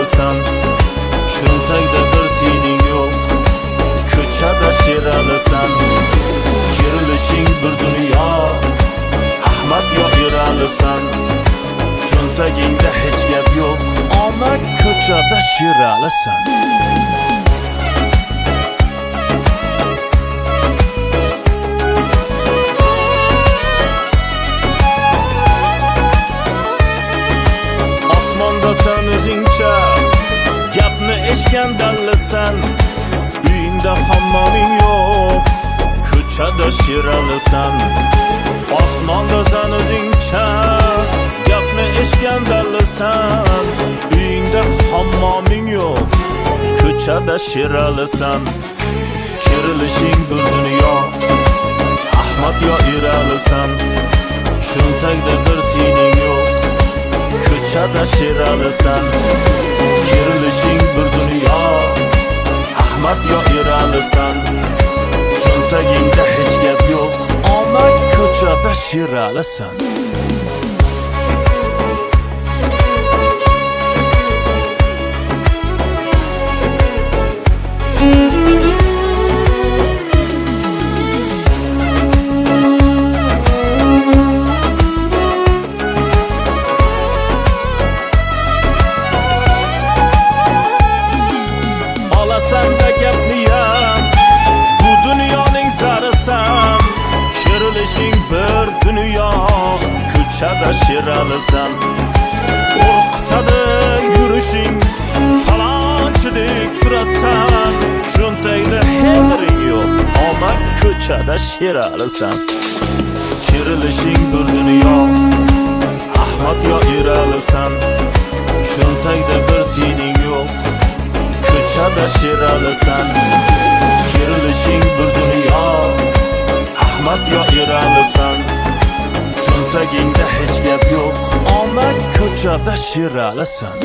shiralisan, cho'ntagda bir tiyning yo'q, ko'chada shiralisan. Kerilishing bir dunyo, Ahmad yo eralisan, cho'ntagingda hech gap yo'q, ammo ko'chada shiralisan. Osmondasan o'zingcha, gapni eshitgan dallasan, uyingda hammoming yo'q, ko'chada shiralisan. Osmondasan o'zingcha, gapni eshitgan dallasan, uyingda hammoming yo'q, ko'chada shiralisan. Kerilishing bir dunyo, Ahmad yo eralisan, cho'ntagda bir tiyning yo'q, ko'chada shiralisan. Kerilishing bir dunyo, Ahmad yo eralisan, cho'ntagingda hech gap yo'q, ammo ko'chada shiralisan. Olasan da gapniyam, bu dunyoning zarisan. Kerilishing bir dunyo, ko'chada shiralisan. Qo'rqitadi yurishing, falonchidek turasan, cho'ntagda hemring yo'q, ammo ko'chada shiralisan. Kerilishing bir dunyo, Ahmad yo eralisan, cho'ntagda bir tiyning yo'q, ko'chada shiralisan. Kerilishing bir dunyo, Ahmad yo eralisan, cho'ntagingda hech gap yo'q, ammo ko'chada shiralisan.